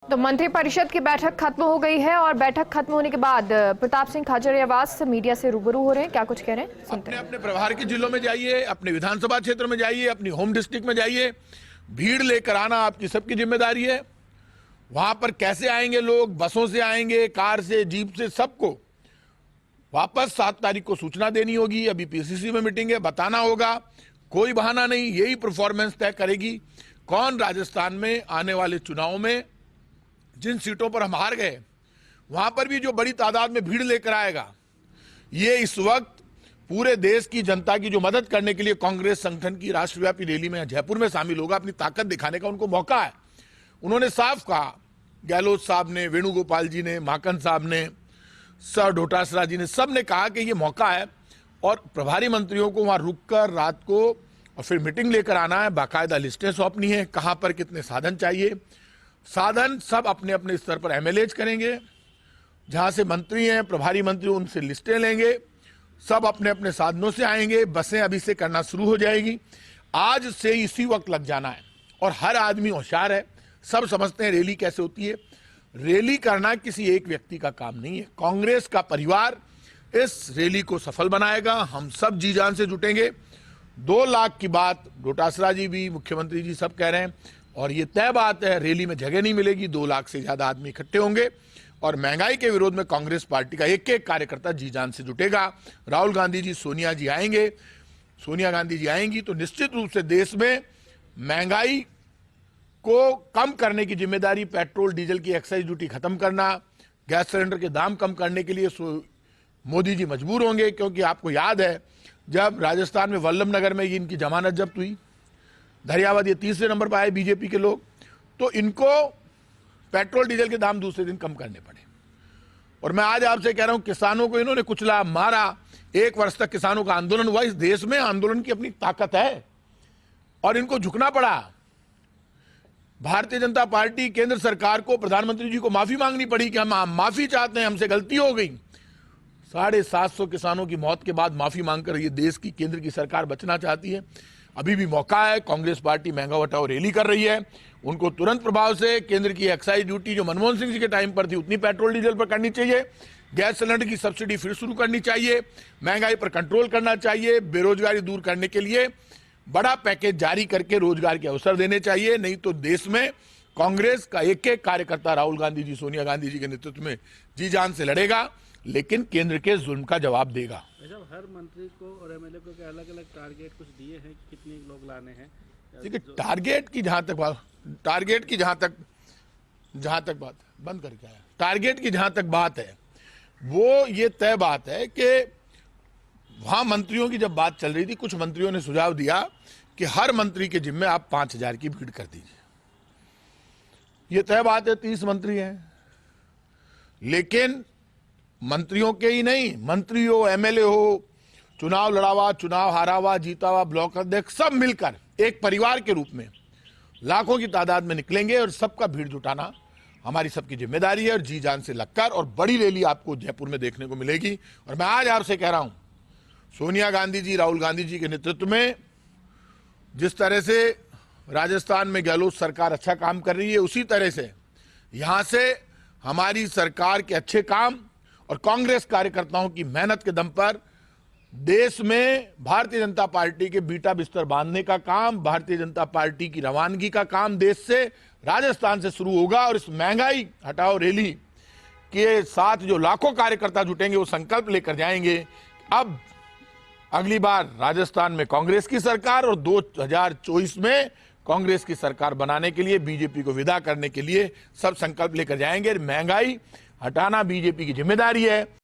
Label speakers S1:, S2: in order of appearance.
S1: तो मंत्रिपरिषद की बैठक खत्म हो गई है और बैठक खत्म होने के बाद प्रताप सिंह खाचरियावास मीडिया से रूबरू हो रहे हैं। क्या कुछ कह रहे हैं, सुनते हैं।
S2: अपने प्रभार के जिलों में जाइए, अपने विधानसभा क्षेत्र में जाइए, अपनी होम डिस्ट्रिक्ट में जाइए, भीड़ लेकर आना आपकी सबकी जिम्मेदारी है। वहां पर कैसे आएंगे लोग, बसों से आएंगे, कार से, जीप से, सबको वापस 7 तारीख को सूचना देनी होगी। अभी पीसीसी में मीटिंग है, बताना होगा, कोई बहाना नहीं। यही परफॉर्मेंस तय करेगी कौन राजस्थान में आने वाले चुनाव में जिन सीटों पर हम हार गए वहां पर भी जो बड़ी तादाद में भीड़ लेकर आएगा। ये इस वक्त पूरे देश की जनता की जो मदद करने के लिए कांग्रेस संगठन की राष्ट्रव्यापी रैली में जयपुर में शामिल होगा, अपनी ताकत दिखाने का उनको मौका है। उन्होंने साफ कहा, गहलोत साहब ने, वेणुगोपाल जी ने, माकन साहब ने, सर डोटासरा जी ने, सब ने कहा कि ये मौका है और प्रभारी मंत्रियों को वहां रुककर रात को और फिर मीटिंग लेकर आना है। बाकायदा लिस्टें सौंपनी है, कहां पर कितने साधन चाहिए। साधन सब अपने अपने स्तर पर एमएलएज करेंगे, जहां से मंत्री हैं, प्रभारी मंत्री, उनसे लिस्टें लेंगे। सब अपने अपने साधनों से आएंगे। बसें अभी से करना शुरू हो जाएगी। आज से इसी वक्त लग जाना है और हर आदमी होशियार है, सब समझते हैं रैली कैसे होती है। रैली करना किसी एक व्यक्ति का काम नहीं है। कांग्रेस का परिवार इस रैली को सफल बनाएगा। हम सब जी जान से जुटेंगे। 2 लाख की बात डोटासरा जी भी, मुख्यमंत्री जी सब कह रहे हैं और ये तय बात है, रैली में जगह नहीं मिलेगी। 2 लाख से ज्यादा आदमी इकट्ठे होंगे और महंगाई के विरोध में कांग्रेस पार्टी का एक एक कार्यकर्ता जी जान से जुटेगा। राहुल गांधी जी, सोनिया जी आएंगे, सोनिया गांधी जी आएंगी तो निश्चित रूप से देश में महंगाई को कम करने की जिम्मेदारी, पेट्रोल डीजल की एक्साइज ड्यूटी खत्म करना, गैस सिलेंडर के दाम कम करने के लिए मोदी जी मजबूर होंगे। क्योंकि आपको याद है जब राजस्थान में वल्लभ नगर में इनकी जमानत जब्त हुई, धरियावाद ये 3रे नंबर पर आए बीजेपी के लोग, तो इनको पेट्रोल डीजल के दाम दूसरे दिन कम करने पड़े। और मैं आज आपसे कह रहा हूं, किसानों को इन्होंने कुचला, मारा। 1 वर्ष तक किसानों का आंदोलन हुआ। इस देश में आंदोलन की अपनी ताकत है और इनको झुकना पड़ा। भारतीय जनता पार्टी, केंद्र सरकार को, प्रधानमंत्री जी को माफी मांगनी पड़ी कि हम माफी चाहते हैं, हमसे गलती हो गई। 750 किसानों की मौत के बाद माफी मांगकर ये देश की, केंद्र की सरकार बचना चाहती है। अभी भी मौका है। कांग्रेस पार्टी महंगा हटाओ रैली कर रही है। उनको तुरंत प्रभाव से केंद्र की एक्साइज ड्यूटी जो मनमोहन सिंह जी के टाइम पर थी उतनी पेट्रोल डीजल पर करनी चाहिए। गैस सिलेंडर की सब्सिडी फिर शुरू करनी चाहिए। महंगाई पर कंट्रोल करना चाहिए। बेरोजगारी दूर करने के लिए बड़ा पैकेज जारी करके रोजगार के अवसर देने चाहिए। नहीं तो देश में कांग्रेस का एक एक कार्यकर्ता राहुल गांधी जी, सोनिया गांधी जी के नेतृत्व में जी जान से लड़ेगा, लेकिन केंद्र के जुल्म का जवाब देगा।
S3: हर मंत्री को और एमएलए को अलग अलग टारगेट कुछ दिए हैं, कितने लोग लाने हैं।
S2: देखिए, टारगेट की जहां तक बात बंद करके आया, टारगेट की जहां तक बात है वो ये तय बात है कि वहां मंत्रियों की जब बात चल रही थी, कुछ मंत्रियों ने सुझाव दिया कि हर मंत्री के जिम्मे आप 5000 की भीड़ कर दीजिए। ये तय बात है, 30 मंत्री हैं, लेकिन मंत्रियों के ही नहीं, मंत्री हो, एमएलए हो, चुनाव लड़ा हुआ, चुनाव हारा हुआ, जीता हुआ, ब्लॉक अध्यक्ष, सब मिलकर एक परिवार के रूप में लाखों की तादाद में निकलेंगे और सबका भीड़ जुटाना हमारी सबकी जिम्मेदारी है। और जी जान से लगकर और बड़ी रैली आपको जयपुर में देखने को मिलेगी। और मैं आज आपसे कह रहा हूं, सोनिया गांधी जी, राहुल गांधी जी के नेतृत्व में जिस तरह से राजस्थान में गहलोत सरकार अच्छा काम कर रही है, उसी तरह से यहां से हमारी सरकार के अच्छे काम और कांग्रेस कार्यकर्ताओं की मेहनत के दम पर देश में भारतीय जनता पार्टी के बीटा बिस्तर बांधने का काम, भारतीय जनता पार्टी की रवानगी का काम देश से, राजस्थान से शुरू होगा। और इस महंगाई हटाओ रैली के साथ जो लाखों कार्यकर्ता जुटेंगे वो संकल्प लेकर जाएंगे, अब अगली बार राजस्थान में कांग्रेस की सरकार और 2024 में कांग्रेस की सरकार बनाने के लिए, बीजेपी को विदा करने के लिए सब संकल्प लेकर जाएंगे। महंगाई हटाना बीजेपी की जिम्मेदारी है।